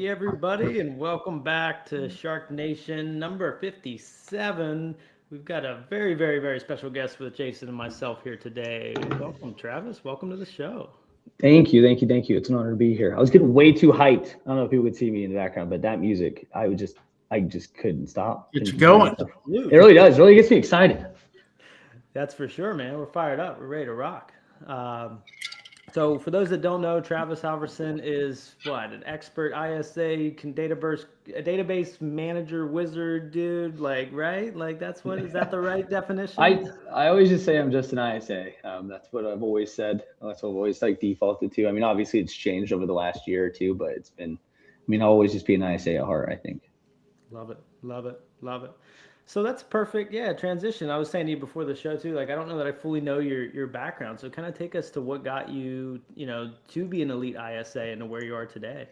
everybody, and welcome back to SharkNation number 57. We've got a very, very, very special guest with Jason and myself here today. Welcome, Travis. Welcome to the show. Thank you. It's an honor to be here. I was getting way too hyped. I don't know if people could see me in the background, but that music, I just couldn't stop. It's going. It really does. It really gets me excited. That's for sure, man. We're fired up. We're ready to rock. So for those that don't know, Travis Halverson is an expert ISA database manager wizard dude, right? Is that the right definition? I always just say I'm just an ISA. That's what I've always said. That's what I've always defaulted to. I mean, obviously it's changed over the last year or two, but I'll always just be an ISA at heart, I think. Love it. So that's perfect. Yeah, transition. I was saying to you before the show too, I don't know that I fully know your background. So kind of take us to what got you, to be an elite ISA and to where you are today.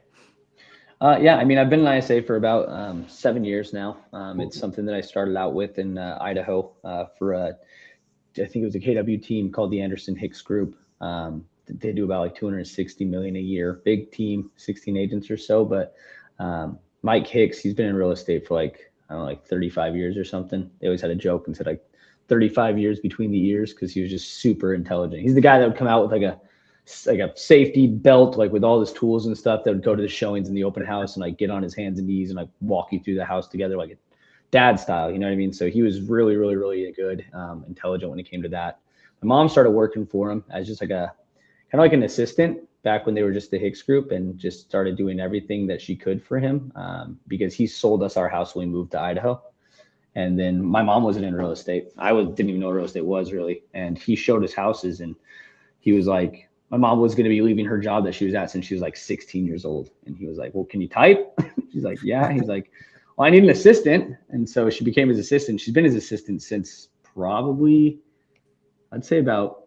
Yeah, I mean, I've been an ISA for about 7 years now. It's something that I started out with in Idaho for I think it was a KW team called the Anderson Hicks Group. They do about $260 million a year. Big team, 16 agents or so. But Mike Hicks, he's been in real estate for 35 years or something. They always had a joke and said 35 years between the ears because he was just super intelligent. He's the guy that would come out with a safety belt, with all his tools and stuff, that would go to the showings in the open house and get on his hands and knees and walk you through the house together like a dad style. You know what I mean? So he was really, really, really good, intelligent when it came to that. My mom started working for him as just kind of like an assistant back when they were just the Hicks Group, and just started doing everything that she could for him because he sold us our house when we moved to Idaho. And then my mom wasn't in real estate. Didn't even know what real estate was really. And he showed us houses, and he was like, my mom was going to be leaving her job that she was at since she was 16 years old. And he was like, well, can you type? She's like, yeah. He's like, well, I need an assistant. And so she became his assistant. She's been his assistant since probably, I'd say about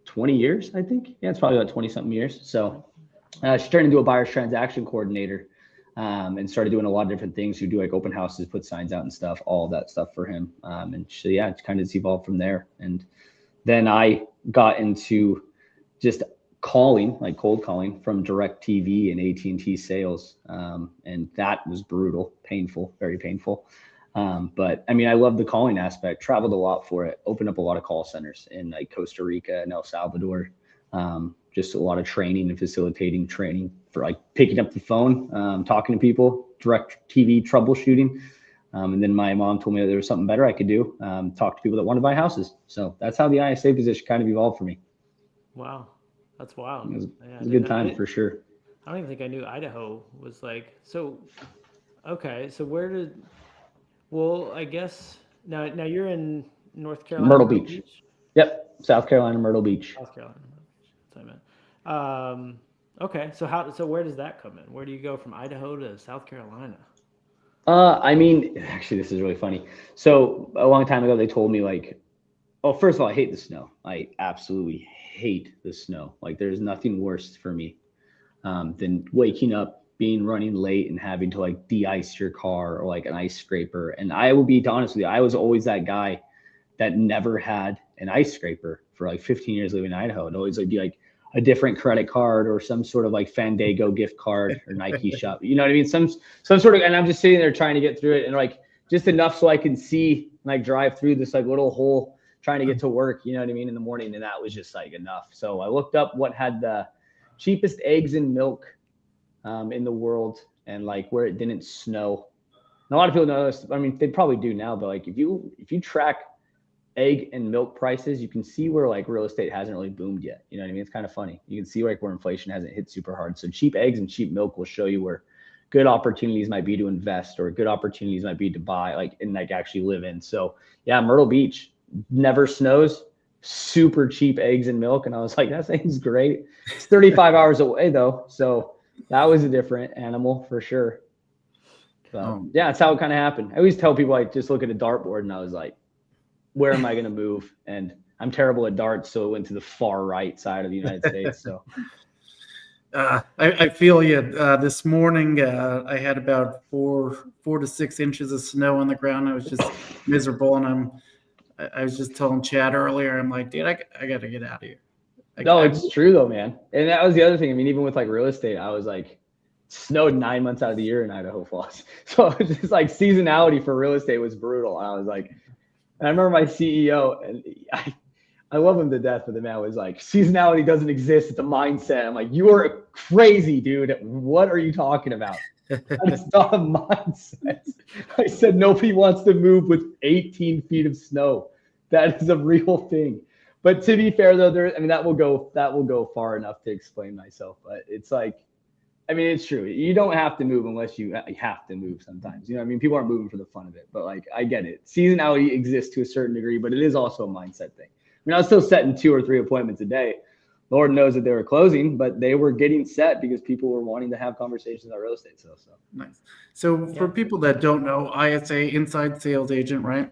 20 years, I think. Yeah, it's probably about 20 something years. So she turned into a buyer's transaction coordinator and started doing a lot of different things. She would do open houses, put signs out and stuff, all of that stuff for him. And so, yeah, it's kind of evolved from there. And then I got into just calling, cold calling from DirecTV and AT&T sales. And that was brutal, painful, very painful. But I mean, I love the calling aspect, traveled a lot for it, opened up a lot of call centers in Costa Rica and El Salvador. Just a lot of training and facilitating training for picking up the phone, talking to people, DirecTV troubleshooting. And then my mom told me that there was something better I could do, talk to people that want to buy houses. So that's how the ISA position kind of evolved for me. Wow. That's wild. It was a good time for sure. I don't even think I knew Idaho was so. Okay, so I guess now you're in North Carolina. Myrtle Beach. Yep, South Carolina, Myrtle Beach. South Carolina. That's what I meant. Okay, so where does that come in? Where do you go from Idaho to South Carolina? I mean, actually, this is really funny. So a long time ago, they told me first of all, I hate the snow. I absolutely hate the snow. There's nothing worse for me than waking up, running late, and having to de-ice your car or an ice scraper. And I will be honest with you, I was always that guy that never had an ice scraper for 15 years living in Idaho. It'd always be a different credit card or some sort of Fandango gift card or Nike shop. You know what I mean? Some sort of, and I'm just sitting there trying to get through it, and just enough so I can see drive through this little hole trying to get to work, you know what I mean, in the morning. And that was just enough. So I looked up what had the cheapest eggs and milk in the world, and where it didn't snow. And a lot of people know this. I mean, they probably do now, but if you track egg and milk prices, you can see where real estate hasn't really boomed yet. You know what I mean? It's kind of funny. You can see where inflation hasn't hit super hard. So cheap eggs and cheap milk will show you where good opportunities might be to invest, or good opportunities might be to buy, and actually live in. So yeah, Myrtle Beach never snows, super cheap eggs and milk. And I was like, that thing's great. It's 35 hours away though. So that was a different animal for sure. So yeah, that's how it kind of happened. I always tell people, just look at a dartboard, and I was like, where am I going to move? And I'm terrible at darts, so it went to the far right side of the United States. So I feel you. This morning, I had about 4 to 6 inches of snow on the ground. I was just miserable, and I was just telling Chad earlier, I'm like, dude, I got to get out of here. No, it's true though, man. And that was the other thing. I mean, even with real estate, I was snowed 9 months out of the year in Idaho Falls. So it's just like seasonality for real estate was brutal. And I was like, and I remember my CEO, and I love him to death, but the man was like, seasonality doesn't exist. It's a mindset. I'm like, you are crazy, dude. What are you talking about? That's not a mindset. I said, nobody wants to move with 18 feet of snow. That is a real thing. But to be fair, though, that will go far enough to explain myself. But it's like, I mean, it's true. You don't have to move unless you have to move sometimes. You know what I mean? People aren't moving for the fun of it. But like, I get it. Seasonality exists to a certain degree, but it is also a mindset thing. I mean, I was still setting 2 or 3 appointments a day. Lord knows that they were closing, but they were getting set because people were wanting to have conversations about real estate. So nice. So for people that don't know, ISA, inside sales agent, right?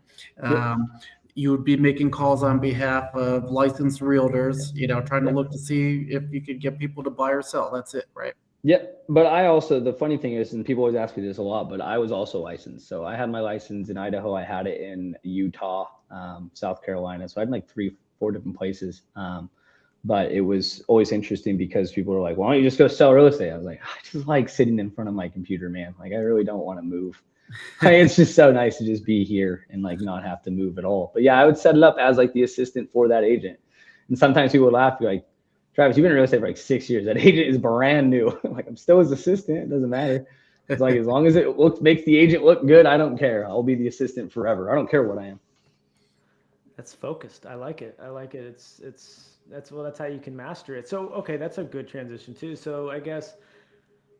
You would be making calls on behalf of licensed realtors, trying to look to see if you could get people to buy or sell. That's it, right? Yep. But I also, the funny thing is, and people always ask me this a lot, but I was also licensed. So I had my license in Idaho. I had it in Utah, South Carolina. So I had like 3-4 different places. But it was always interesting because people were like, why don't you just go sell real estate? I was like, I just like sitting in front of my computer, man. Like, I really don't want to move. It's just so nice to just be here and like not have to move at all. But yeah, I would set it up as like the assistant for that agent. And sometimes people would laugh, be like, Travis, you've been in real estate for like 6 years. That agent is brand new. Like, I'm still his assistant. It doesn't matter. It's like, as long as it makes the agent look good, I don't care. I'll be the assistant forever. I don't care what I am. That's focused. I like it. That's how you can master it. So, okay, that's a good transition too. So I guess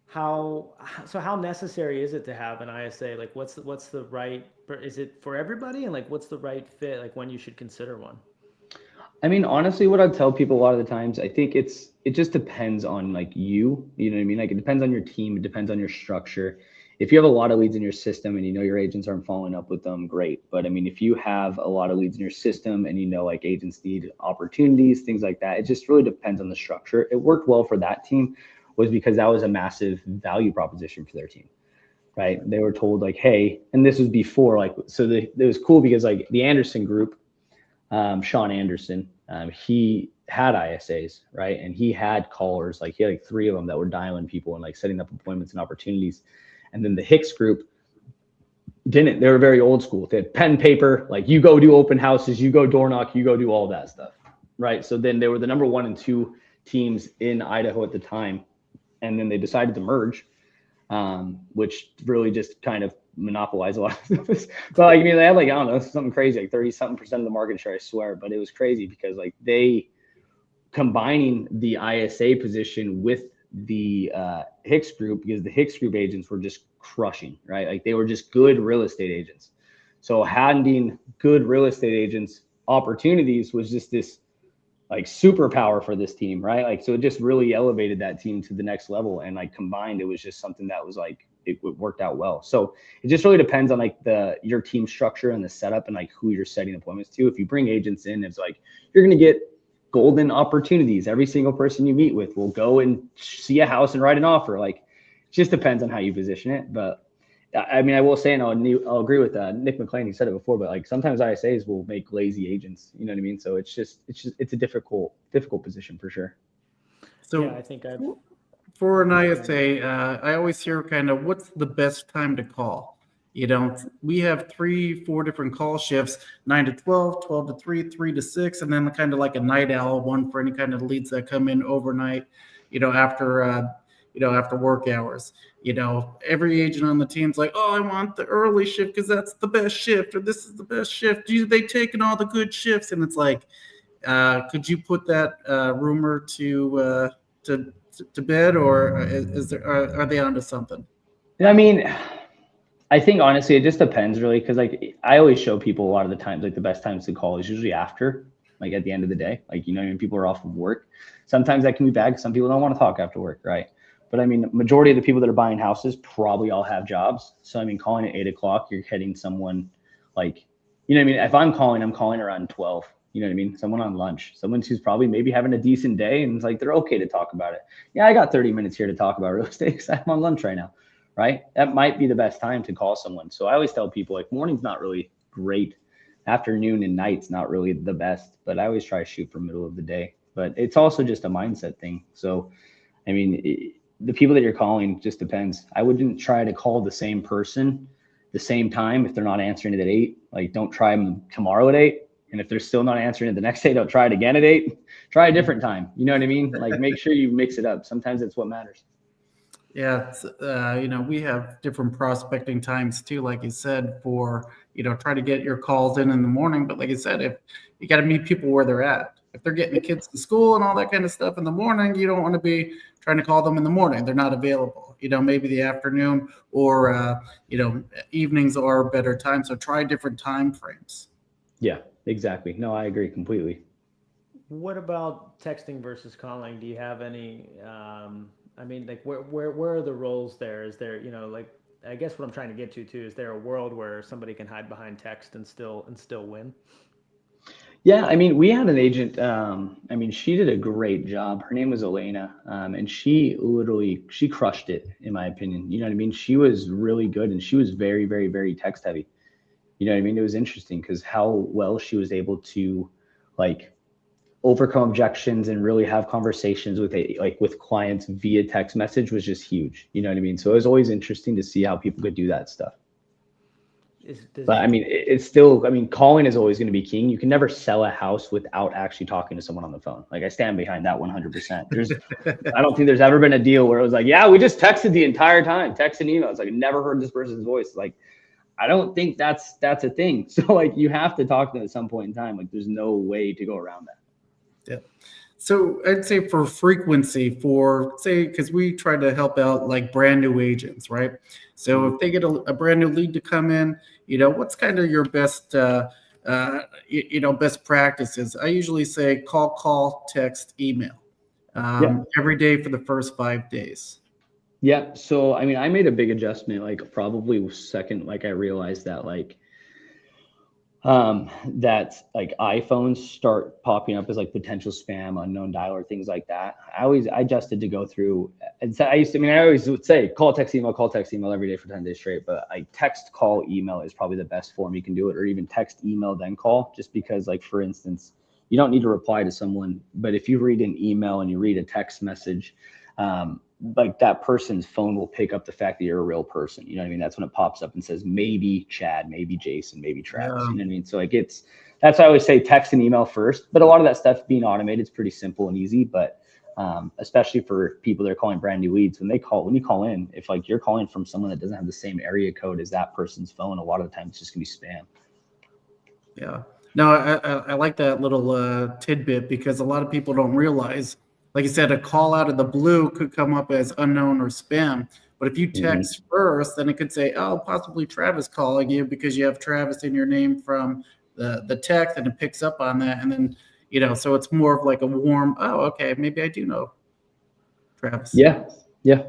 how necessary is it to have an ISA? Like, what's the right, is it for everybody? And like, what's the right fit? Like, when you should consider one? I mean, honestly, what I tell people a lot of the times, I think it just depends on like you know what I mean? Like, it depends on your team. It depends on your structure. If you have a lot of leads in your system and your agents aren't following up with them, great. But I mean, if you have a lot of leads in your system and like agents need opportunities, things like that, it just really depends on the structure. It worked well for that team was because that was a massive value proposition for their team, right? They were told like, hey, and this was before it was cool because like the Anderson group, Sean Anderson, he had ISAs, right? And he had callers, like he had like 3 of them that were dialing people and like setting up appointments and opportunities. And then the Hicks group didn't. They were very old school. They had pen, paper, like you go do open houses, you go door knock, you go do all that stuff, right? So then they were the number 1 and 2 teams in Idaho at the time. And then they decided to merge, which really just kind of monopolized a lot of this. But like, I mean, they had like, I don't know, something crazy, like 30-something% of the market share, I swear. But it was crazy because like they combining the ISA position with the Hicks group, because the Hicks group agents were just crushing, right? Like they were just good real estate agents. So handing good real estate agents opportunities was just this like superpower for this team, right? Like, so it just really elevated that team to the next level. And like combined, it was just something that was like, it worked out well. So it just really depends on like your team structure and the setup and like who you're setting appointments to. If you bring agents in, it's like, you're going to get golden opportunities. Every single person you meet with will go and see a house and write an offer. Like, it just depends on how you position it. But I mean, I will say, and I'll agree with Nick McLean. He said it before, but like sometimes ISAs will make lazy agents. You know what I mean? So it's a difficult position for sure. So yeah, I think for an ISA, I always hear kind of what's the best time to call. We have 3-4 different call shifts: 9 to 12, 12 to 3, 3 to 6, and then kind of like a night owl one for any kind of leads that come in overnight. After work hours. Every agent on the team's like, oh, I want the early shift because that's the best shift, or this is the best shift. They taken all the good shifts, and it's like, could you put that rumor to bed, or are they onto something? I mean, I think honestly, it just depends really, because like I always show people a lot of the times like the best times to call is usually after, like at the end of the day, like when people are off of work. Sometimes that can be bad because some people don't want to talk after work, right? But I mean, majority of the people that are buying houses probably all have jobs. So I mean, calling at 8 o'clock, you're hitting someone like, I mean, if I'm calling around 12. You know what I mean? Someone on lunch, someone who's probably maybe having a decent day, and it's like they're okay to talk about it. Yeah, I got 30 minutes here to talk about real estate because I'm on lunch right now, right? That might be the best time to call someone. So I always tell people like morning's not really great. Afternoon and night's not really the best, but I always try to shoot for middle of the day. But it's also just a mindset thing. So, I mean, the people that you're calling just depends. I wouldn't try to call the same person the same time if they're not answering it at 8. Like, don't try them tomorrow at 8. And if they're still not answering it the next day, don't try it again at 8. Try a different time. You know what I mean? Like, make sure you mix it up. Sometimes it's what matters. Yeah, we have different prospecting times too, like you said, for, try to get your calls in the morning. But like I said, if you got to meet people where they're at, if they're getting the kids to school and all that kind of stuff in the morning, you don't want to be trying to call them in the morning. They're not available. Maybe the afternoon or, evenings are a better time. So try different time frames. Yeah, exactly. No, I agree completely. What about texting versus calling? Do you have any, I mean, like where are the roles there? Is there, like, I guess what I'm trying to get to too, is there a world where somebody can hide behind text and still win? Yeah, I mean, we had an agent. She did a great job. Her name was Elena, and she crushed it, in my opinion. You know what I mean? She was really good, and she was very, very, very text heavy. You know what I mean? It was interesting because how well she was able to, like, overcome objections and really have conversations with clients via text message was just huge. You know what I mean? So it was always interesting to see how people could do that stuff. But I mean, it's still, calling is always going to be king. You can never sell a house without actually talking to someone on the phone. Like, I stand behind that 100%. I don't think there's ever been a deal where it was like, yeah, we just texted the entire time, text and email. It's like, I never heard this person's voice. Like, I don't think that's a thing. So, like, you have to talk to them at some point in time. Like, there's no way to go around that. Yeah. So I'd say for frequency, because we try to help out like brand new agents, right? So if they get a brand new lead to come in, what's kind of your best, best practices? I usually say call, text, email, every day for the first 5 days. Yeah. So, I made a big adjustment, like probably second, like I realized that that like iPhones start popping up as like potential spam, unknown dialer, things like that. I adjusted to go through, and so I always would say call, text, email every day for 10 days straight. But I text, call, email is probably the best form you can do it, or even text, email, then call, just because, like, for instance, you don't need to reply to someone, but if you read an email and you read a text message, like, that person's phone will pick up the fact that you're a real person. You know what I mean? That's when it pops up and says, maybe Chad, maybe Jason, maybe Travis. You know what I mean? So, like, that's why I always say text and email first, but a lot of that stuff being automated is pretty simple and easy. But especially for people that are calling brand new leads, when you call in, if like you're calling from someone that doesn't have the same area code as that person's phone, a lot of the time it's just gonna be spam. Yeah. No, I like that little tidbit, because a lot of people don't realize, like you said, a call out of the blue could come up as unknown or spam. But if you text first, then it could say, oh, possibly Travis calling you, because you have Travis in your name from the text, and it picks up on that. And then, so it's more of like a warm, oh, okay, maybe I do know Travis. Yeah. Yeah.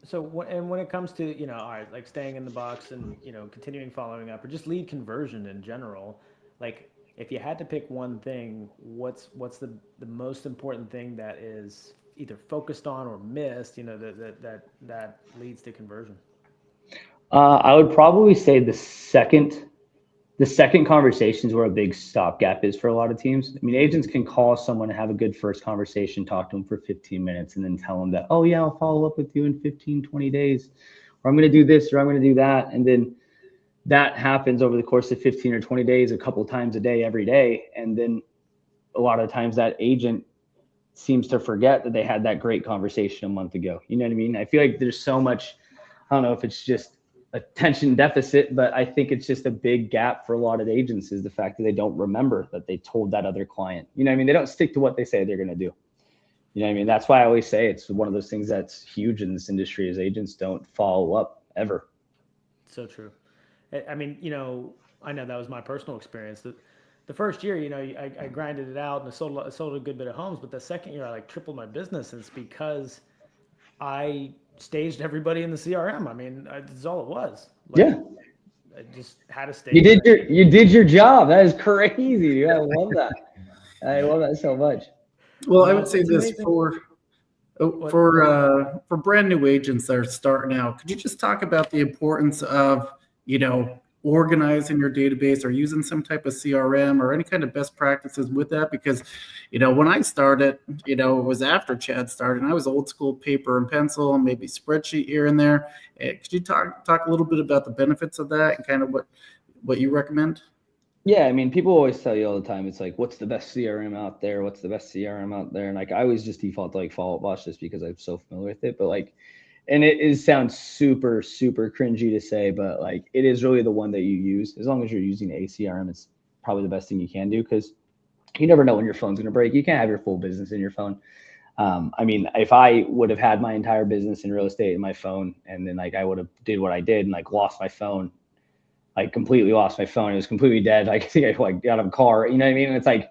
So when it comes to, all right, like staying in the box and, continuing following up, or just lead conversion in general, like, if you had to pick one thing, what's the most important thing that is either focused on or missed, that leads to conversion? I would probably say the second conversations where a big stopgap is for a lot of teams. Agents can call someone and have a good first conversation, talk to them for 15 minutes, and then tell them that, oh yeah, I'll follow up with you in 15, 20 days, or I'm going to do this, or I'm going to do that. And then that happens over the course of 15 or 20 days, a couple times a day, every day. And then a lot of times that agent seems to forget that they had that great conversation a month ago. You know what I mean? I feel like there's so much, I don't know if it's just attention deficit, but I think it's just a big gap for a lot of agents, is the fact that they don't remember that they told that other client. You know what I mean? They don't stick to what they say they're going to do. You know what I mean? That's why I always say it's one of those things that's huge in this industry, is agents don't follow up ever. So true. I know that was my personal experience. The first year, I grinded it out and I sold a good bit of homes, but the second year I like tripled my business, and it's because I staged everybody in the CRM. That's all it was. Yeah. I just had to stage. You did your job. That is crazy. I love that. I love that so much. Well, I would say this for brand new agents that are starting out. Could you just talk about the importance of, organizing your database or using some type of CRM or any kind of best practices with that? Because, when I started, it was after Chad started, and I was old school paper and pencil and maybe spreadsheet here and there. Could you talk a little bit about the benefits of that and kind of what you recommend? Yeah, I mean, people always tell you all the time, it's like, what's the best CRM out there? What's the best CRM out there? And like, I always just default to like Follow Up Boss just because I'm so familiar with it. But like, and it sounds super, super cringy to say, but like, it is really the one that you use. As long as you're using a CRM, it's probably the best thing you can do, because you never know when your phone's going to break. You can't have your full business in your phone. I mean, if I would have had my entire business in real estate in my phone, and then like I would have did what I did and like lost my phone, like completely lost my phone. It was completely dead. Like I think I like got out of a car, you know what I mean? And it's like,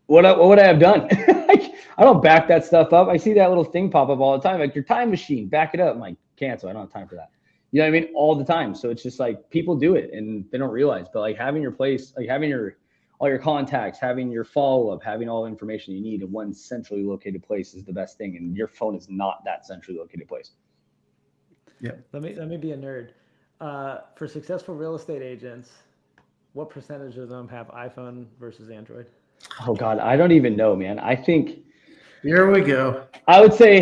what would I have done? Like, I don't back that stuff up. I see that little thing pop up all the time. Like, your time machine, back it up. I'm like, cancel. I don't have time for that. You know what I mean? All the time. So it's just like people do it and they don't realize, but like having your place, like having all your contacts, having your follow-up, having all the information you need in one centrally located place is the best thing. And your phone is not that centrally located place. Yeah. Let me be a nerd. For successful real estate agents, what percentage of them have iPhone versus Android? Oh God, I don't even know, man. I think Here we go. I would say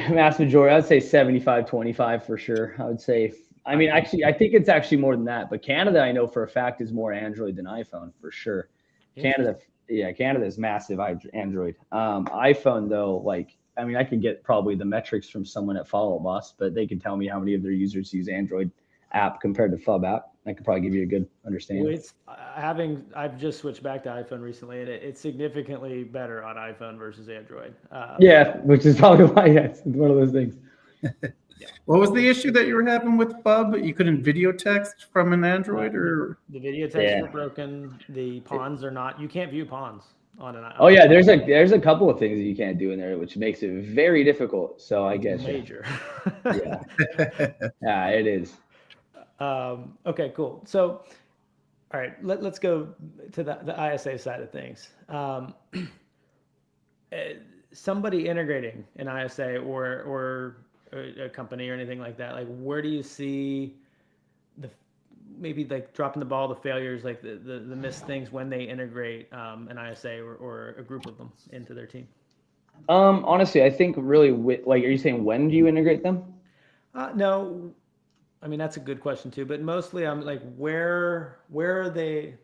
mass majority. I would say 75-25 for sure. I would say, I mean, actually, I think it's actually more than that. But Canada, I know for a fact, is more Android than iPhone for sure. Canada is massive Android. iPhone though, like, I mean, I could get probably the metrics from someone at Follow Up Boss, but they can tell me how many of their users use Android app compared to Fub app. I could probably give you a good understanding. I've just switched back to iPhone recently, and it's significantly better on iPhone versus Android. Yeah, which is probably why it's one of those things. What was the issue that you were having with Fub? You couldn't video text from an Android, or the video text were broken. The pawns are not. You can't view pawns on an iPhone. Oh yeah, there's a couple of things that you can't do in there, which makes it very difficult. So I guess major. Yeah, yeah, it is. Okay, cool. So, all right, let's go to the ISA side of things. Somebody integrating an ISA or a company or anything like that, like where do you see maybe like dropping the ball, the failures, like the missed things when they integrate an ISA or a group of them into their team? Honestly, I think really like, are you saying when do you integrate them? No, I mean, that's a good question too, but mostly I'm like, where are they?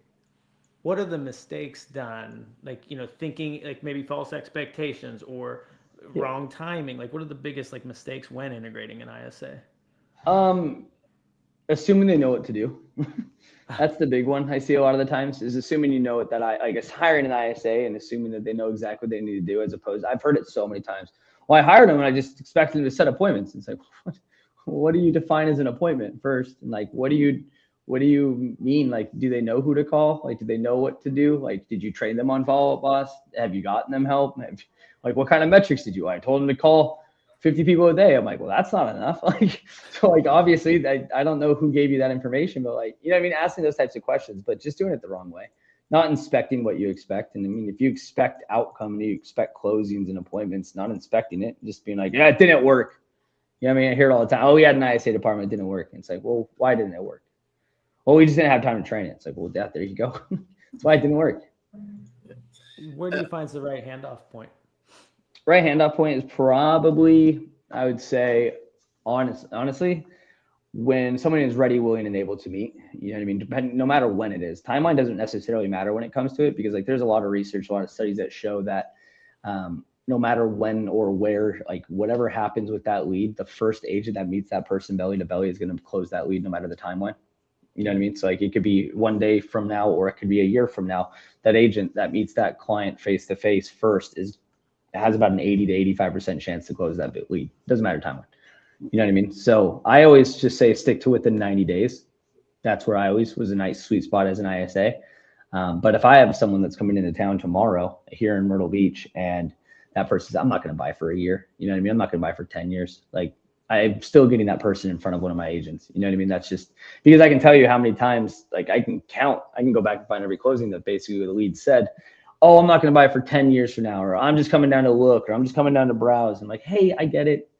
What are the mistakes done? Like, thinking like maybe false expectations or wrong timing. Like, what are the biggest like mistakes when integrating an ISA? Assuming they know what to do. That's the big one I see a lot of the times, is assuming that I guess hiring an ISA and assuming that they know exactly what they need to do, as opposed, I've heard it so many times. Well, I hired them and I just expected them to set appointments. It's like, what do you define as an appointment first? And like, what do you mean? Like, do they know who to call? Like, do they know what to do? Like, did you train them on Follow Up Boss? Have you gotten them help? Like, what kind of metrics did you? I told them to call 50 people a day. I'm like, well, that's not enough. Like, so like, obviously I don't know who gave you that information, but like, I mean, asking those types of questions, but just doing it the wrong way, not inspecting what you expect. And I mean, if you expect outcome and you expect closings and appointments, not inspecting it, just being like, yeah, it didn't work. You know what I mean? I hear it all the time. Oh, we had an ISA department, it didn't work. And it's like, well, why didn't it work? Well, we just didn't have time to train it. It's like, well, there you go. That's why it didn't work. Where do you find the right handoff point? Right handoff point is probably, I would say, honestly, when someone is ready, willing, and able to meet. You know what I mean? No matter when it is. Timeline doesn't necessarily matter when it comes to it, because like there's a lot of research, a lot of studies that show that no matter when or where, like whatever happens with that lead, the first agent that meets that person belly to belly is going to close that lead no matter the timeline. You know what I mean? So like it could be one day from now, or it could be a year from now. That agent that meets that client face to face first has about an 80 to 85% chance to close that lead. Doesn't matter timeline. You know what I mean? So I always just say stick to within 90 days. That's where I always was a nice sweet spot as an ISA. But if I have someone that's coming into town tomorrow here in Myrtle Beach, and that person says, I'm not going to buy for a year. You know what I mean? I'm not going to buy for 10 years. Like, I'm still getting that person in front of one of my agents. You know what I mean? That's just because I can tell you how many times, like I can go back and find every closing that basically the lead said, oh, I'm not going to buy for 10 years from now, or I'm just coming down to look, or I'm just coming down to browse. I'm like, hey, I get it.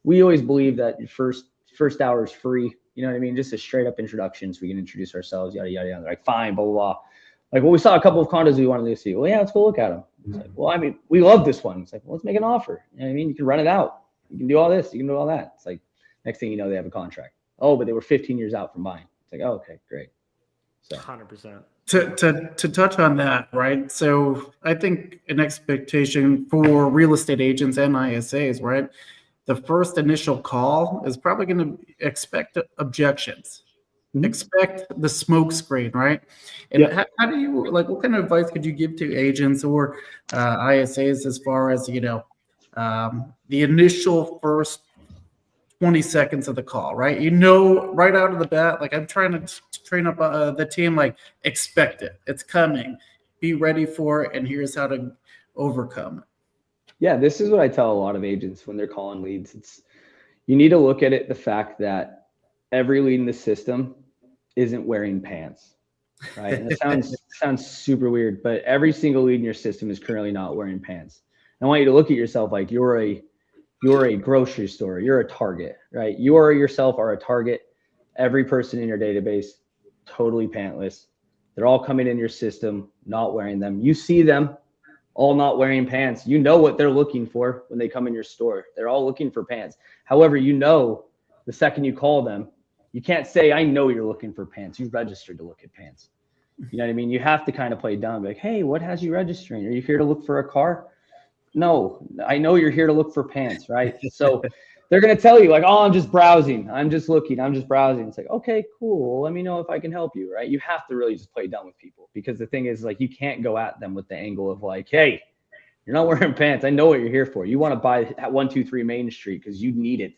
We always believe that your first First hour is free. You know what I mean? Just a straight up introduction so we can introduce ourselves, yada, yada, yada. They're like, fine, blah, blah, blah. Like, well, we saw a couple of condos we wanted to see. Well, yeah, let's go look at them. It's like, well, I mean, we love this one. It's like, well, let's make an offer. You know what I mean? You can rent it out. You can do all this. You can do all that. It's like, next thing you know, they have a contract. Oh, but they were 15 years out from buying. It's like, oh, okay, great. So 100%. To touch on that, right? So I think an expectation for real estate agents and ISAs, right? The first initial call is probably going to expect objections. Mhm. Expect the smoke screen, right? And how do you, like, what kind of advice could you give to agents or ISAs as far as, the initial first 20 seconds of the call, right? Right out of the bat, like I'm trying to train up the team, like expect it. It's coming. Be ready for it. And here's how to overcome it. Yeah, this is what I tell a lot of agents when they're calling leads. You need to look at it the fact that every lead in the system isn't wearing pants, right? And it sounds super weird, but every single lead in your system is currently not wearing pants. I want you to look at yourself like you're a grocery store, you're a Target, right? You yourself are a Target. Every person in your database, totally pantless. They're all coming in your system, not wearing them. You see them all not wearing pants. You know what they're looking for when they come in your store. They're all looking for pants. However, the second you call them, you can't say, I know you're looking for pants. You've registered to look at pants. You know what I mean? You have to kind of play dumb. Like, hey, what has you registering? Are you here to look for a car? No, I know you're here to look for pants, right? So they're going to tell you like, oh, I'm just browsing. I'm just looking. I'm just browsing. It's like, okay, cool. Let me know if I can help you, right? You have to really just play dumb with people because the thing is like, you can't go at them with the angle of like, hey, you're not wearing pants. I know what you're here for. You want to buy at 123 Main Street because you need it.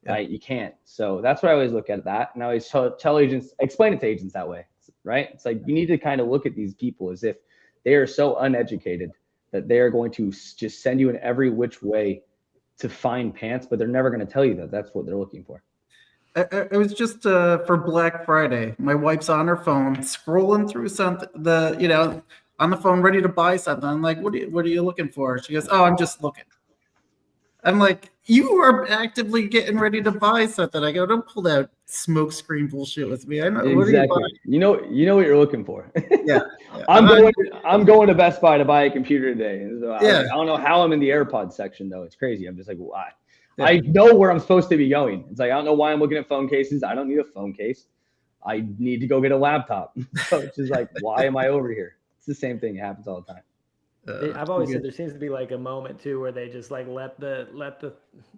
Right? You can't. So that's what I always look at that. And I always tell agents, explain it to agents that way, right? It's like, you need to kind of look at these people as if they are so uneducated that they are going to just send you in every which way to find pants, but they're never going to tell you that that's what they're looking for. It was just for Black Friday. My wife's on her phone, scrolling through something, on the phone, ready to buy something. I'm like, what are you looking for? She goes, oh, I'm just looking. I'm like, you are actively getting ready to buy something. I go, don't pull that smoke screen bullshit with me. I know exactly. You know what you're looking for. Yeah. I'm going to Best Buy to buy a computer today. So I don't know how I'm in the AirPods section though. It's crazy. I'm just like, why? Yeah. I know where I'm supposed to be going. It's like, I don't know why I'm looking at phone cases. I don't need a phone case. I need to go get a laptop. So it's just like, why am I over here? It's the same thing. It happens all the time. I've always said there seems to be like a moment too where they just like let the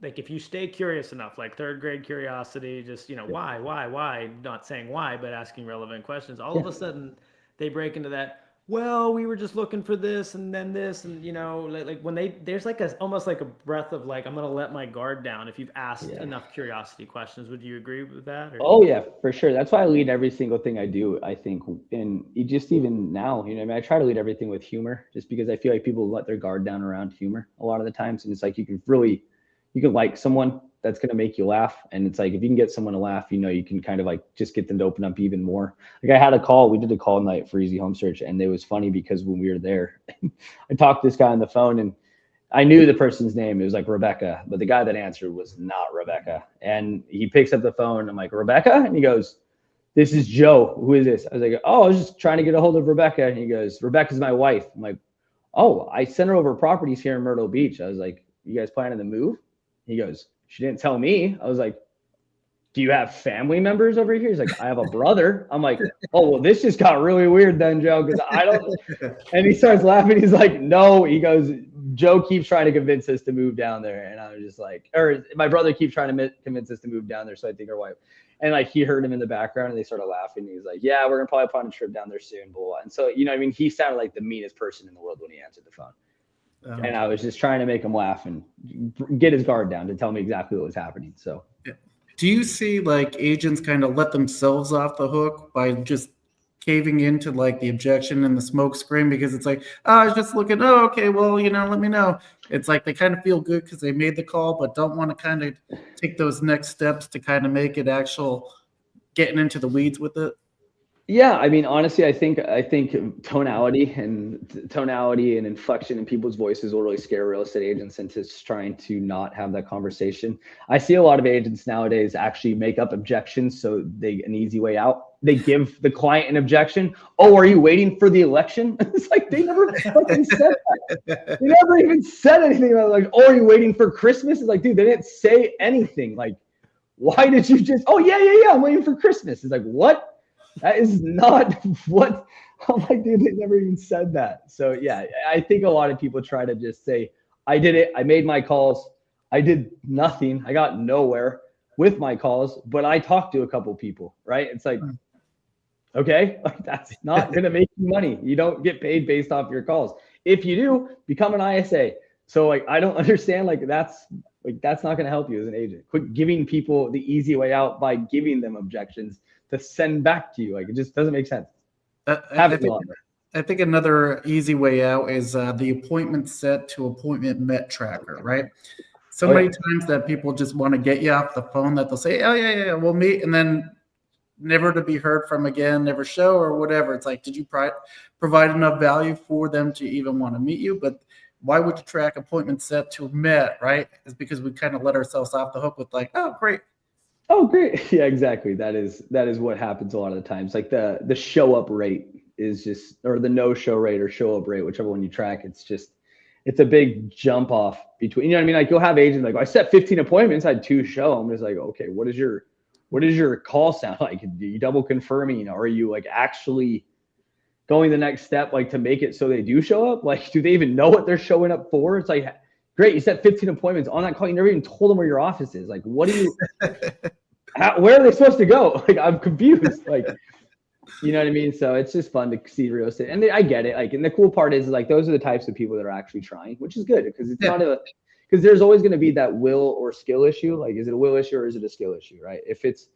like if you stay curious enough, like third grade curiosity, just why, not saying why, but asking relevant questions. All of a sudden they break into that. Well, we were just looking for this and then this, and like when there's like almost like a breath of like, I'm gonna let my guard down if you've asked enough curiosity questions. Would you agree with that? Or? Oh yeah, for sure. That's why I lead every single thing I do. I think, and just even now, I try to lead everything with humor, just because I feel like people let their guard down around humor a lot of the times, and it's like you can like someone that's going to make you laugh. And it's like, if you can get someone to laugh, you can kind of like just get them to open up even more. Like we did a call night for Easy Home Search. And it was funny because when we were there, I talked to this guy on the phone and I knew the person's name. It was like Rebecca, but the guy that answered was not Rebecca. And he picks up the phone. I'm like, Rebecca? And he goes, this is Joe. Who is this? I was like, oh, I was just trying to get a hold of Rebecca. And he goes, Rebecca's my wife. I'm like, oh, I sent her over properties here in Myrtle Beach. I was like, you guys planning to move? He goes, she didn't tell me. I was like, do you have family members over here? He's like, I have a brother. I'm like, oh, well, this just got really weird then, Joe, because I don't. And he starts laughing. He's like, no. He goes, Joe keeps trying to convince us to move down there. And I was just like, or my brother keeps trying to convince us to move down there. So I think our wife. And like he heard him in the background and they started laughing. He's like, yeah, we're going to probably plan a trip down there soon. Blah, blah. And so, he sounded like the meanest person in the world when he answered the phone. And I was just trying to make him laugh and get his guard down to tell me exactly what was happening. So, do you see like agents kind of let themselves off the hook by just caving into like the objection and the smoke screen because it's like, oh, I was just looking. Oh, okay, well, let me know. It's like they kind of feel good because they made the call, but don't want to kind of take those next steps to kind of make it actual getting into the weeds with it. Yeah, I mean, honestly, I think tonality and inflection in people's voices will really scare real estate agents into trying to not have that conversation. I see a lot of agents nowadays actually make up objections so they an easy way out. They give the client an objection. Oh, are you waiting for the election? It's like they never fucking said that. They never even said anything about like, oh, are you waiting for Christmas? It's like, dude, they didn't say anything. Like, why did you just? Oh yeah, I'm waiting for Christmas. It's like what? That is not what I'm like, dude, they never even said that. So yeah, I think a lot of people try to just say, I did it, I made my calls, I did nothing, I got nowhere with my calls, but I talked to a couple people, right? It's like, okay, like that's not gonna make you money. You don't get paid based off your calls. If you do, become an ISA. So like I don't understand, that's not gonna help you as an agent. Quit giving people the easy way out by giving them objections to send back to you. Like it just doesn't make sense. I think another easy way out is the appointment set to appointment met tracker, right? So many times that people just want to get you off the phone that they'll say, oh yeah, we'll meet, and then never to be heard from again, never show or whatever. It's like, did you provide enough value for them to even want to meet you? But why would you track appointment set to met, right? It's because we kind of let ourselves off the hook with like, oh great. Oh, great. Yeah, exactly. That is what happens a lot of the times. Like the show up rate is just, or the no show rate or show up rate, whichever one you track. It's a big jump off between, you know what I mean? Like you'll have agents like, I set 15 appointments, I had 2 show. I'm just like, okay, what does your call sound like? Do you double confirming? Or are you like actually going the next step, like to make it so they do show up? Like, do they even know what they're showing up for? It's like, great, you set 15 appointments on that call. You never even told them where your office is. Like, what do you, where are they supposed to go? Like, I'm confused. Like, you know what I mean? So it's just fun to see real estate. And I get it. Like, and the cool part is like, those are the types of people that are actually trying, which is good because it's not because there's always going to be that will or skill issue. Like, is it a will issue or is it a skill issue? Right. If it's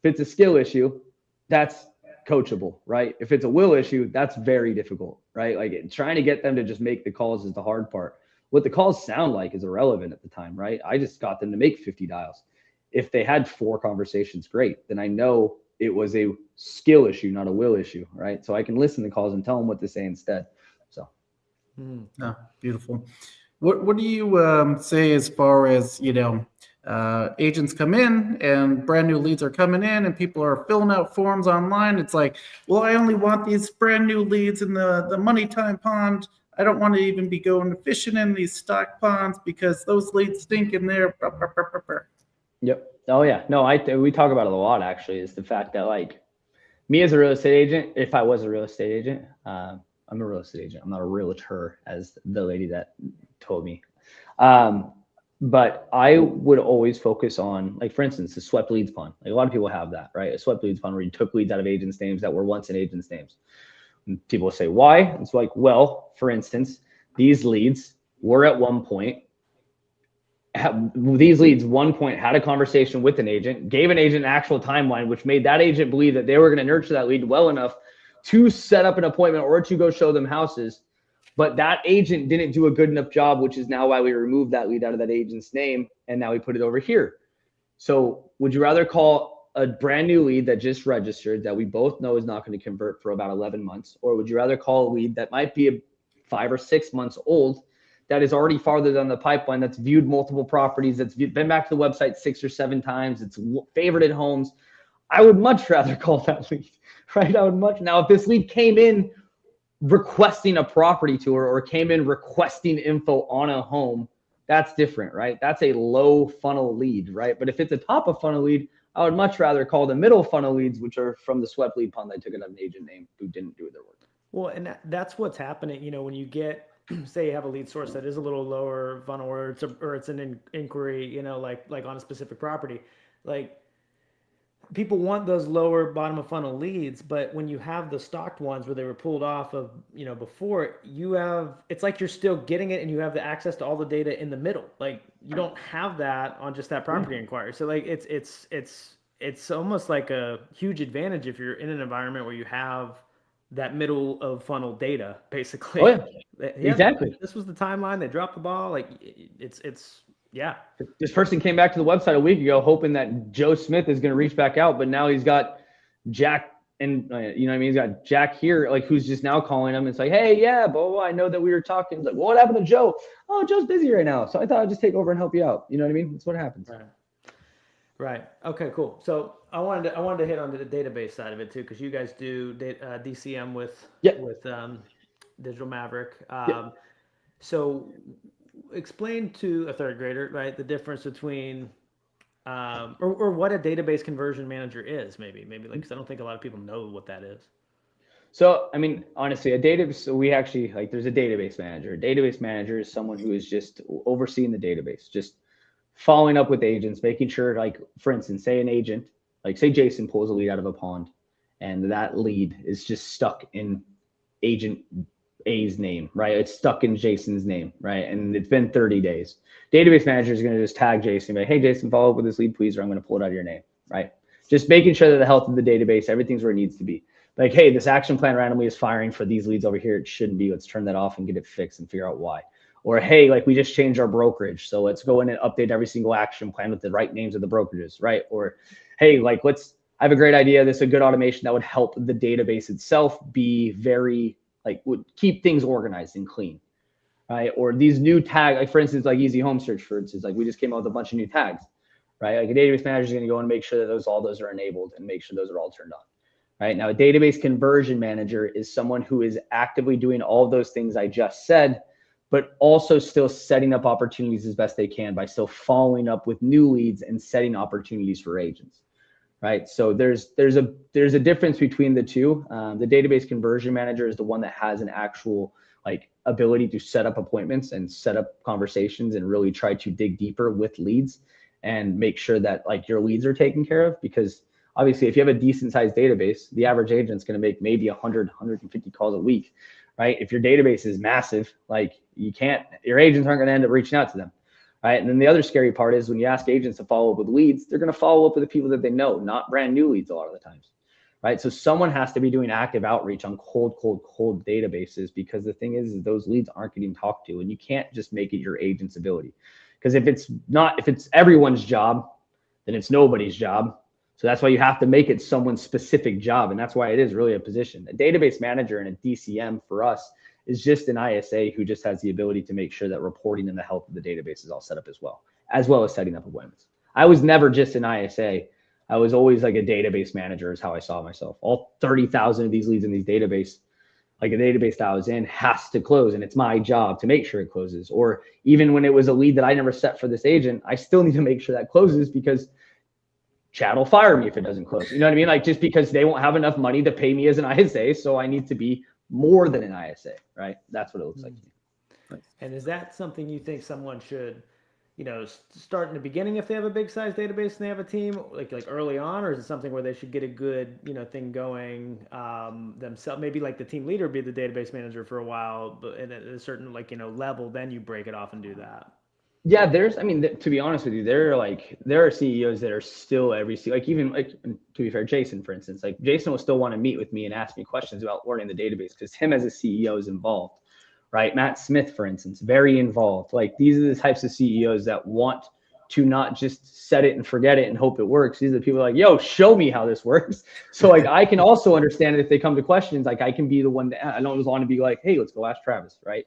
a skill issue, that's coachable, right? If it's a will issue, that's very difficult, right? Like trying to get them to just make the calls is the hard part. What the calls sound like is irrelevant at the time, right? I just got them to make 50 dials. If they had 4 conversations, great. Then I know it was a skill issue, not a will issue, right? So I can listen to calls and tell them what to say instead. So, oh, beautiful. What do you say as far as, agents come in and brand new leads are coming in and people are filling out forms online? It's like, well, I only want these brand new leads in the money time pond. I don't want to even be going to fishing in these stock ponds because those leads stink in there. Yep. Oh yeah. No, we talk about it a lot actually, is the fact that like me as a real estate agent, if I was a real estate agent, I'm a real estate agent. I'm not a realtor as the lady that told me. But I would always focus on, like, for instance, the swept leads pond. Like a lot of people have that, right? A swept leads pond where you took leads out of agents' names that were once in agents' names. And people say, why? It's like, well, for instance, these leads were at one point, had a conversation with an agent, gave an agent an actual timeline, which made that agent believe that they were going to nurture that lead well enough to set up an appointment or to go show them houses. But that agent didn't do a good enough job, which is now why we removed that lead out of that agent's name. And now we put it over here. So would you rather call a brand new lead that just registered that we both know is not going to convert for about 11 months? Or would you rather call a lead that might be 5 or 6 months old, that is already farther down the pipeline, that's viewed multiple properties, that's been back to the website 6 or 7 times, it's favorited homes? I would much rather call that lead, right? Now, if this lead came in requesting a property tour or came in requesting info on a home, that's different, right? That's a low funnel lead, right? But if it's a top of funnel lead, I would much rather call the middle funnel leads, which are from the swept lead pond that took it out of an agent name who didn't do their work. Well, and that's what's happening. When you get, say you have a lead source that is a little lower funnel, or it's an inquiry, like on a specific property, like people want those lower bottom of funnel leads. But when you have the stocked ones where they were pulled off of, before, it's like you're still getting it and you have the access to all the data in the middle. Like you don't have that on just that property inquiry. So like it's almost like a huge advantage if you're in an environment where you have that middle of funnel data, basically. Oh yeah, exactly. This was the timeline. They dropped the ball. Like yeah. This person came back to the website a week ago hoping that Joe Smith is going to reach back out, but now he's got Jack And you know what I mean? He's got Jack here, like, who's just now calling him. It's like, hey, yeah, blah, blah, I know that we were talking. It's like, well, what happened to Joe? Oh, Joe's busy right now. So I thought I'd just take over and help you out. You know what I mean? That's what happens. Right. Okay, cool. So I wanted to hit on the database side of it too, because you guys do DCM with Digital Maverick. So explain to a third grader, right, the difference between or what a database conversion manager is, maybe like, because I don't think a lot of people know what that is. So, I mean, honestly, a database, so we actually, like, there's a database manager. A database manager is someone who is just overseeing the database, just following up with agents, making sure, like, for instance, say an agent, like, say Jason pulls a lead out of a pond, and that lead is just stuck in agent A's name, right? It's stuck in Jason's name, right? And it's been 30 days. Database manager is going to just tag Jason, like, hey, Jason, follow up with this lead, please, or I'm going to pull it out of your name, right? Just making sure that the health of the database, everything's where it needs to be. Like, hey, this action plan randomly is firing for these leads over here. It shouldn't be. Let's turn that off and get it fixed and figure out why. Or, hey, like, we just changed our brokerage, so let's go in and update every single action plan with the right names of the brokerages, right? Or, hey, like, I have a great idea. This is a good automation that would help the database itself be very, like, would keep things organized and clean, right? Or these new tags, like, for instance, like easy home search, for instance, like, we just came out with a bunch of new tags, right? Like, a database manager is going to go and make sure that all those are enabled and make sure those are all turned on. Right now, a database conversion manager is someone who is actively doing all of those things I just said, but also still setting up opportunities as best they can by still following up with new leads and setting opportunities for agents. Right. So there's a difference between the two. The database conversion manager is the one that has an actual, like, ability to set up appointments and set up conversations and really try to dig deeper with leads and make sure that, like, your leads are taken care of, because obviously, if you have a decent sized database, the average agent's going to make maybe 100, 150 calls a week, right? If your database is massive, like, your agents aren't going to end up reaching out to them, right? And then the other scary part is when you ask agents to follow up with leads, they're going to follow up with the people that they know, not brand new leads a lot of the times, right? So someone has to be doing active outreach on cold databases, because the thing is those leads aren't getting talked to, and you can't just make it your agent's ability. Because if it's everyone's job, then it's nobody's job. So that's why you have to make it someone's specific job. And that's why it is really a position. A database manager and a DCM for us is just an ISA who just has the ability to make sure that reporting and the health of the database is all set up as well as setting up appointments. I was never just an ISA. I was always like a database manager is how I saw myself. All 30,000 of these leads in these database, like a database that I was in, has to close. And it's my job to make sure it closes. Or even when it was a lead that I never set for this agent, I still need to make sure that closes, because Chad will fire me if it doesn't close. You know what I mean? Like, just because they won't have enough money to pay me as an ISA, so I need to be more than an ISA, right? That's what it looks like to me. And is that something you think someone should, start in the beginning if they have a big size database and they have a team, like early on, or is it something where they should get a good, thing going themselves? Maybe like the team leader be the database manager for a while, but at a certain level, then you break it off and do that. Yeah, to be honest with you, there are CEOs that are still to be fair, Jason, for instance, like Jason will still want to meet with me and ask me questions about learning the database, because him as a CEO is involved, right? Matt Smith, for instance, very involved. Like, these are the types of CEOs that want to not just set it and forget it and hope it works. These are the people like, yo, show me how this works. So, like, I can also understand it if they come to questions. Like, I can be the one that I don't just want to be like, hey, let's go ask Travis, right?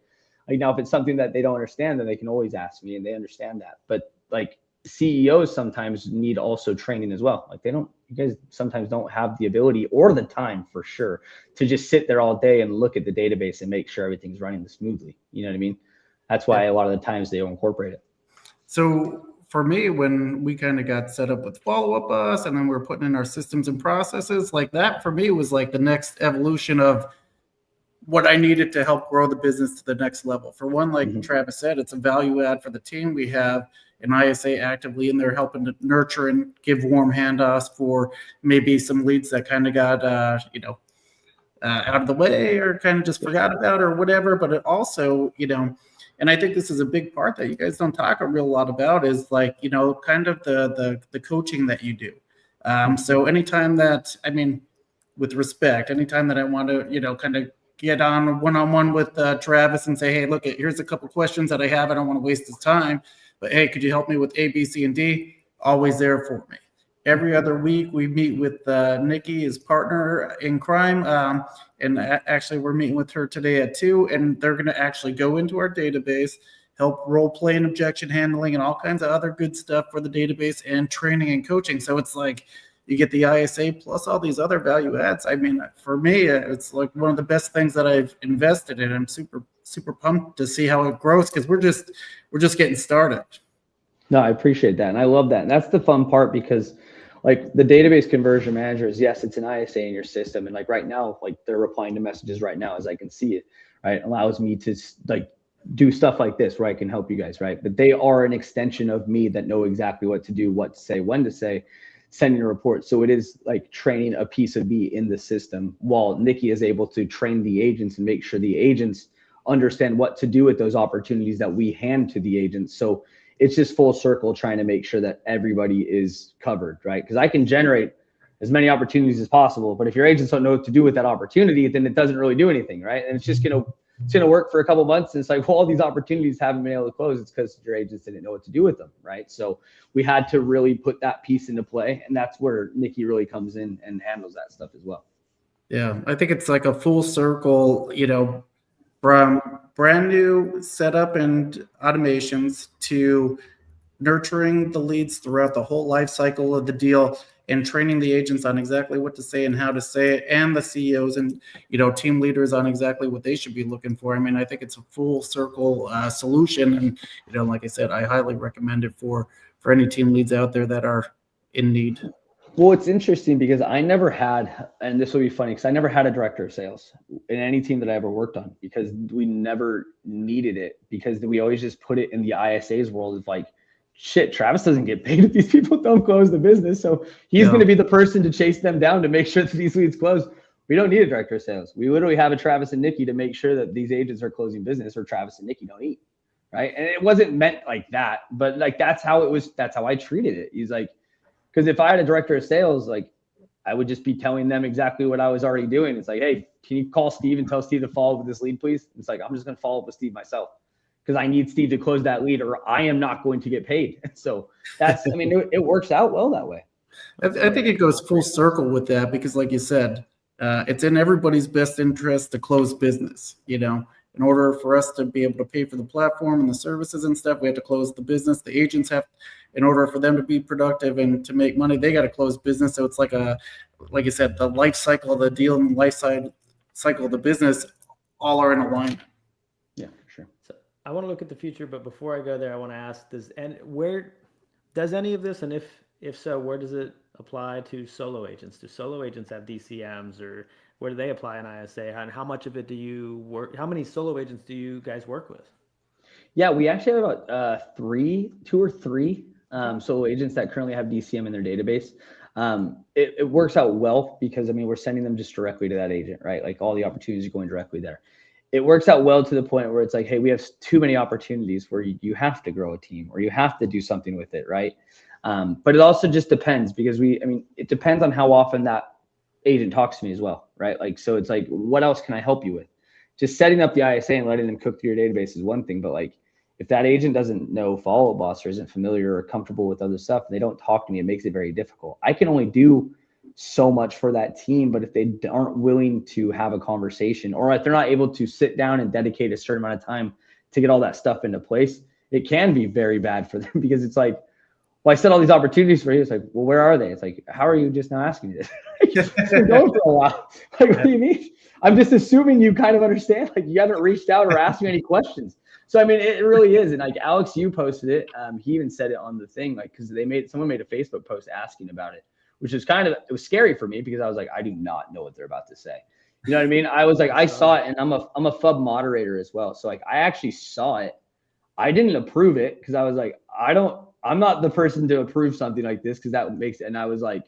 Like, now, if it's something that they don't understand, then they can always ask me, and they understand that. But, like, CEOs sometimes need also training as well. Like, you guys sometimes don't have the ability or the time, for sure, to just sit there all day and look at the database and make sure everything's running smoothly. You know what I mean? That's why a lot of the times they don't incorporate it. So for me, when we kind of got set up with Follow-Up Us, and then we're putting in our systems and processes, like that for me was like the next evolution of what I needed to help grow the business to the next level. For one, like Travis said, it's a value add for the team. We have an ISA actively in there helping to nurture and give warm handoffs for maybe some leads that kind of got, out of the way or kind of just forgot about or whatever. But it also, and I think this is a big part that you guys don't talk a real lot about is like, kind of the coaching that you do. So anytime that, with respect, anytime that I want to, kind of get on one-on-one with Travis and say, hey, look, here's a couple questions that I have. I don't want to waste his time, but hey, could you help me with A, B, C, and D? Always there for me. every other week we meet with Nikki, his partner in crime. And actually, we're meeting with her today at 2, and they're going to actually go into our database, help role play and objection handling and all kinds of other good stuff for the database and training and coaching. So it's like you get the ISA plus all these other value adds. I mean, for me, it's like one of the best things that I've invested in. I'm super pumped to see how it grows because we're just getting started. No, I appreciate that. And I love that. And that's the fun part because like the database conversion managers, yes, it's an ISA in your system. And like right now, like they're replying to messages right now as I can see it, right? It allows me to like do stuff like this where I can help you guys, right? But they are an extension of me that know exactly what to do, what to say, when to say, sending a report. So it is like training a piece of me in the system while Nikki is able to train the agents and make sure the agents understand what to do with those opportunities that we hand to the agents. So it's just full circle trying to make sure that everybody is covered, right? Because I can generate as many opportunities as possible, but if your agents don't know what to do with that opportunity, then it doesn't really do anything, right? And it's just gonna work for a couple of months. And it's like, well, all these opportunities haven't been able to close. It's because your agents didn't know what to do with them, right? So we had to really put that piece into play, and that's where Nikki really comes in and handles that stuff as well. Yeah, I think it's like a full circle, from brand new setup and automations to nurturing the leads throughout the whole life cycle of the deal and training the agents on exactly what to say and how to say it, and the CEOs and team leaders on exactly what they should be looking for. I mean, I think it's a full circle solution, and like I said, I highly recommend it for any team leads out there that are in need. Well, it's interesting because I never had, and this will be funny because I never had a director of sales in any team that I ever worked on because we never needed it, because we always just put it in the ISA's world of like, shit, Travis doesn't get paid if these people don't close the business. So he's going to be the person to chase them down to make sure that these leads close. We don't need a director of sales. We literally have a Travis and Nikki to make sure that these agents are closing business, or Travis and Nikki don't eat. Right. And it wasn't meant like that, but like, that's how it was. That's how I treated it. He's like, because if I had a director of sales, like I would just be telling them exactly what I was already doing. It's like, hey, can you call Steve and tell Steve to follow up with this lead, please? It's like, I'm just going to follow up with Steve myself because I need Steve to close that lead or I am not going to get paid. So that's, I mean, it works out well that way. I think it goes full circle with that because like you said, it's in everybody's best interest to close business, in order for us to be able to pay for the platform and the services and stuff, we have to close the business. The agents have, in order for them to be productive and to make money, they got to close business. So it's like I said, the life cycle of the deal and the life cycle of the business all are in alignment. Yeah, for sure. So I want to look at the future, but before I go there, I want to ask, where does any of this, and if so, where does it apply to solo agents? Do solo agents have DCMs, or where do they apply in ISA? And how much of it do you work? How many solo agents do you guys work with? Yeah, we actually have about 2 or 3 solo agents that currently have DCM in their database. It works out well because, I mean, we're sending them just directly to that agent, right? Like all the opportunities are going directly there. It works out well to the point where it's like, hey, we have too many opportunities where you have to grow a team or you have to do something with it, right? But it also just depends because it depends on how often that agent talks to me as well, right? Like, so it's like, what else can I help you with? Just setting up the ISA and letting them cook through your database is one thing, but like, if that agent doesn't know follow-up boss or isn't familiar or comfortable with other stuff, and they don't talk to me, it makes it very difficult. I can only do so much for that team, but if they aren't willing to have a conversation, or if they're not able to sit down and dedicate a certain amount of time to get all that stuff into place, it can be very bad for them because it's like, well, I set all these opportunities for you. It's like, well, where are they? It's like, how are you just now asking me this? It's been going for a while. Like, what do you mean? I'm just assuming you kind of understand. Like, you haven't reached out or asked me any questions. So, I mean, it really is. And like Alex, you posted it. He even said it on the thing, like, because someone made a Facebook post asking about it, which is it was scary for me because I was like, I do not know what they're about to say. You know what I mean? I was like, I saw it, and I'm a FUB moderator as well. So like, I actually saw it. I didn't approve it because I was like, I'm not the person to approve something like this because that makes it. And I was like,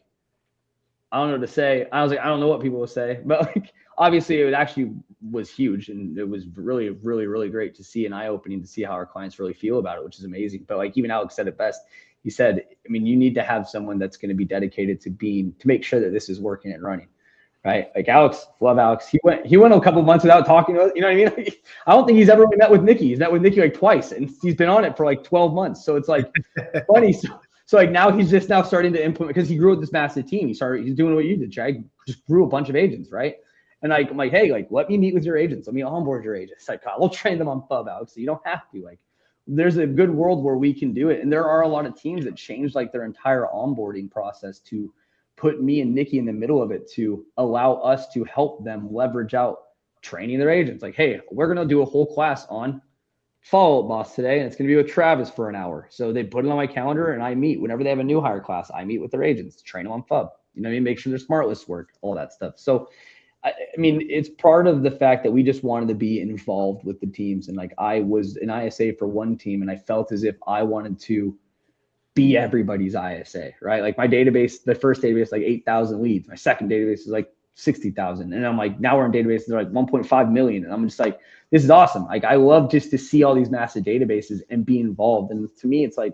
I don't know what to say. I was like, I don't know what people will say, but like, obviously it actually was huge. And it was really, really, really great to see, an eye-opening to see how our clients really feel about it, which is amazing. But like, even Alex said it best. He said, I mean, you need to have someone that's going to be dedicated to make sure that this is working and running. Right. Like Alex, love Alex. He went a couple months without talking to us. You know what I mean? Like, I don't think he's ever met with Nikki. He's met with Nikki like twice, and he's been on it for like 12 months. So it's like funny. So like now he's just now starting to implement, because he grew with this massive team. He's doing what you did, Chad. Just grew a bunch of agents, right? And like, I'm like, hey, like, let me meet with your agents. Let me onboard your agents. Like, we'll train them on Pub, Alex. So you don't have to. Like, there's a good world where we can do it. And there are a lot of teams that change like their entire onboarding process to put me and Nikki in the middle of it to allow us to help them leverage out training their agents. Like, hey, we're going to do a whole class on Follow Up Boss today, and it's going to be with Travis for an hour. So they put it on my calendar, and I meet whenever they have a new hire class. I meet with their agents, train them on FUB. You know what I mean? Make sure their smart lists work, all that stuff. So, I mean, it's part of the fact that we just wanted to be involved with the teams. And like, I was an ISA for one team, and I felt as if I wanted to be everybody's ISA, right? Like my database, the first database, like 8,000 leads. My second database is like 60,000. And I'm like, now we're in databases that are like 1.5 million. And I'm just like, this is awesome. Like, I love just to see all these massive databases and be involved. And to me, it's like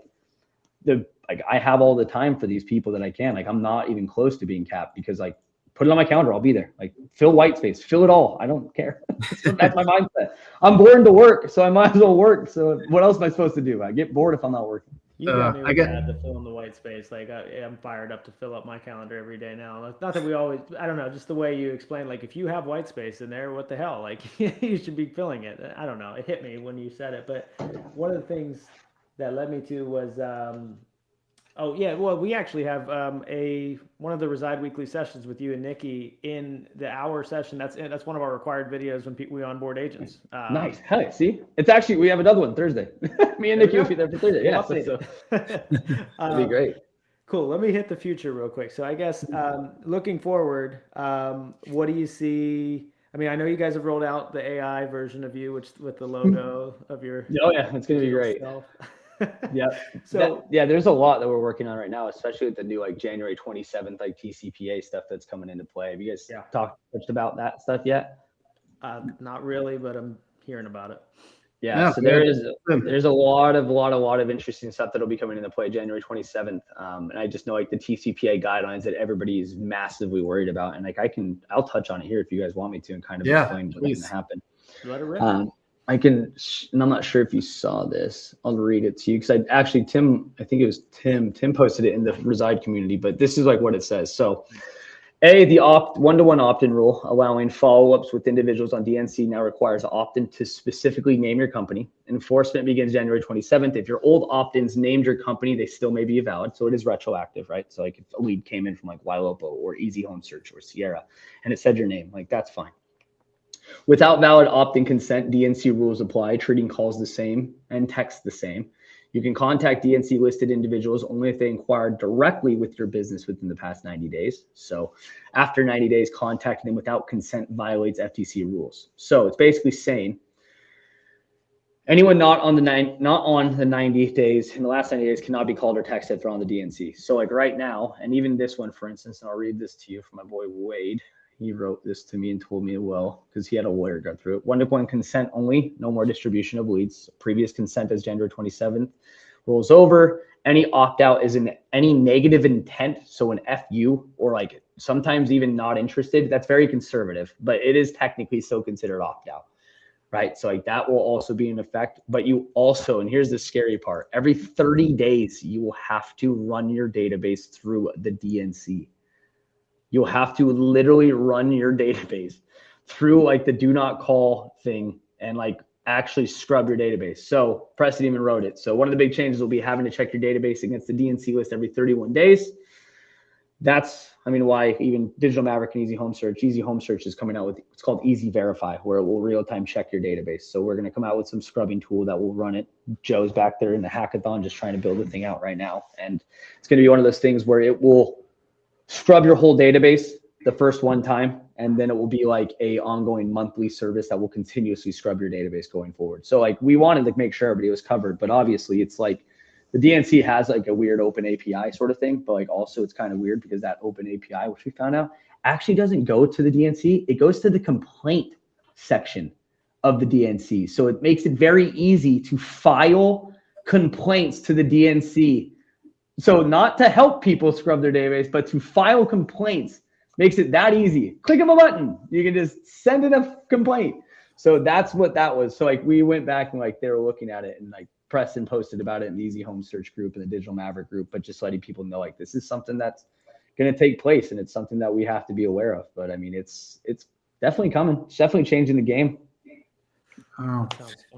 I have all the time for these people that I can. Like, I'm not even close to being capped, because like, put it on my calendar, I'll be there. Like, fill white space, fill it all. I don't care. That's my mindset. I'm born to work, so I might as well work. So what else am I supposed to do? I get bored if I'm not working. You got me with that, to fill in the white space. Like, I'm fired up to fill up my calendar every day now. Not that we always, I don't know, just the way you explain, like, if you have white space in there, what the hell? Like, you should be filling it. I don't know. It hit me when you said it. But one of the things that led me to was, oh yeah, well, we actually have one of the Reside Weekly sessions with you and Nikki in the hour session. That's one of our required videos when we onboard agents. Nice. Hey, see, it's actually, we have another one Thursday. Me and Nikki will be there for Thursday. Yeah, so that'd be great. Cool. Let me hit the future real quick. So I guess looking forward, what do you see? I mean, I know you guys have rolled out the AI version of you, which with the logo of your. Oh yeah, it's gonna be great. Yeah. So there's a lot that we're working on right now, especially with the new like January 27th like TCPA stuff that's coming into play. Have you guys touched about that stuff yet? Not really, but I'm hearing about it. Yeah, so there's a lot of interesting stuff that'll be coming into play January 27th. And I just know like the TCPA guidelines that everybody is massively worried about. And like I'll touch on it here if you guys want me to, and kind of explain what's going to happen. Let it rip. I can, and I'm not sure if you saw this. I'll read it to you because I think it was Tim posted it in the Reside community, but this is like what it says. So the one-to-one opt-in rule allowing follow-ups with individuals on DNC now requires opt-in to specifically name your company. Enforcement begins January 27th. If your old opt-ins named your company, they still may be valid. So it is retroactive, right? So like if a lead came in from like Ylopo or Easy Home Search or Sierra and it said your name, like that's fine. Without valid opt-in consent, DNC rules apply, treating calls the same and text the same. You can contact DNC listed individuals only if they inquire directly with your business within the past 90 days. So after 90 days, contacting them without consent violates FTC rules. So it's basically saying anyone not on the 90 days, in the last 90 days, cannot be called or texted if they're on the DNC. So like right now, and even this one, for instance, and I'll read this to you from my boy Wade. He wrote this to me and told me because he had a lawyer go through it. One-to-one consent only, no more distribution of leads. Previous consent as January 27th rolls over. Any opt-out is in any negative intent, so an FU or like sometimes even not interested. That's very conservative, but it is technically still considered opt-out, right? So like that will also be in effect. But you also, and here's the scary part, every 30 days you will have to run your database through the DNC. You'll have to literally run your database through like the do not call thing and like actually scrub your database. So Preston even wrote it. So one of the big changes will be having to check your database against the DNC list every 31 days. That's, why even Digital Maverick and Easy Home Search is coming out with, it's called Easy Verify, where it will real-time check your database. So we're going to come out with some scrubbing tool that will run it. Joe's back there in the hackathon just trying to build the thing out right now. And it's going to be one of those things where it will scrub your whole database the first one time, and then it will be like a ongoing monthly service that will continuously scrub your database going forward. So like we wanted to make sure everybody was covered, but obviously it's like the DNC has like a weird open API sort of thing, but like also it's kind of weird because that open API, which we found out, actually doesn't go to the DNC. It goes to the complaint section of the DNC. So it makes it very easy to file complaints to the DNC. So not to help people scrub their database, but to file complaints makes it that easy. Click of a button. You can just send in a complaint. So that's what that was. So like we went back and like they were looking at it and like Preston posted about it in the Easy Home Search group and the Digital Maverick group, but just letting people know like this is something that's going to take place and it's something that we have to be aware of. But I mean, it's definitely coming. It's definitely changing the game. Oh.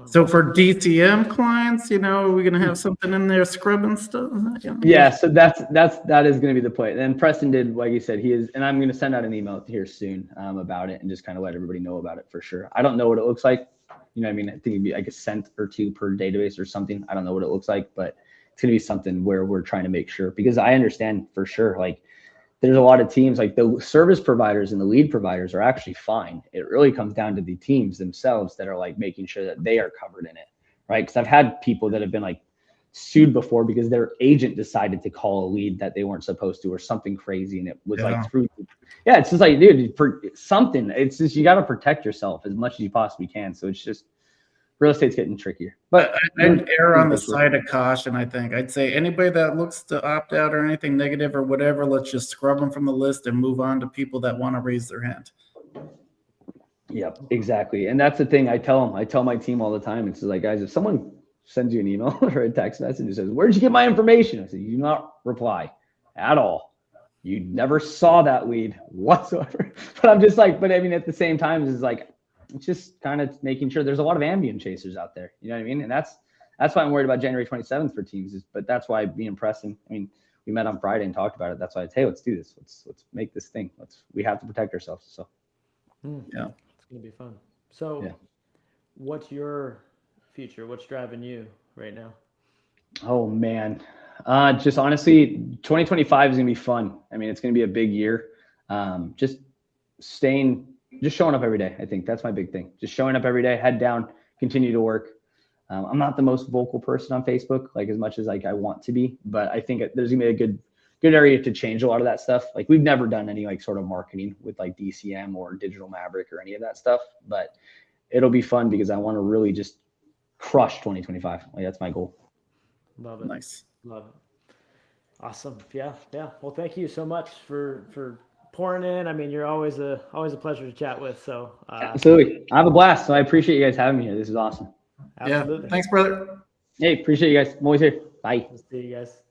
So for DTM clients, are we gonna have something in there scrubbing stuff? Yeah, so that is going to be the point. And Preston did, like you said, he is, and I'm going to send out an email here soon about it and just kind of let everybody know about it for sure. I don't know what it looks like. You know what I mean? I think it'd be like a cent or two per database or something. I don't know what it looks like, but it's going to be something where we're trying to make sure, because I understand for sure, like there's a lot of teams, like the service providers and the lead providers are actually fine. It really comes down to the teams themselves that are like making sure that they are covered in it, right? Because I've had people that have been like sued before because their agent decided to call a lead that they weren't supposed to or something crazy, and it was like through. Yeah, it's just like, dude, for something. It's just you got to protect yourself as much as you possibly can. So it's just real estate's getting trickier. But I'd err on the side of caution. I think I'd say anybody that looks to opt out or anything negative or whatever, let's just scrub them from the list and move on to people that want to raise their hand. Yep, exactly. And that's the thing I tell my team all the time. It's like, guys, if someone sends you an email or a text message and says, "Where'd you get my information?" I say, "You do not reply at all. You never saw that lead whatsoever." But I'm just like, but I mean, at the same time, it's like, it's just kind of making sure there's a lot of Ambien chasers out there. You know what I mean? And that's why I'm worried about January 27th for teams. But that's why me and Preston, I mean, we met on Friday and talked about it. That's why it's, hey, let's do this. Let's make this thing. We have to protect ourselves. So yeah, it's gonna be fun. So yeah. What's your future? What's driving you right now? Oh man. Just honestly, 2025 is gonna be fun. I mean, it's gonna be a big year. Just showing up every day. I think that's my big thing. Just showing up every day, head down, continue to work. I'm not the most vocal person on Facebook, like as much as like I want to be, but I think there's gonna be a good area to change a lot of that stuff. Like we've never done any like sort of marketing with like DCM or Digital Maverick or any of that stuff, but it'll be fun because I want to really just crush 2025. Like that's my goal. Love it. Nice. Love it. Awesome. Yeah. Well, thank you so much for pouring in. I mean, you're always a pleasure to chat with. So absolutely, I have a blast. So I appreciate you guys having me here. This is awesome. Absolutely. Yeah. Thanks, brother. Hey, appreciate you guys. I'm always here. Bye. We'll see you guys.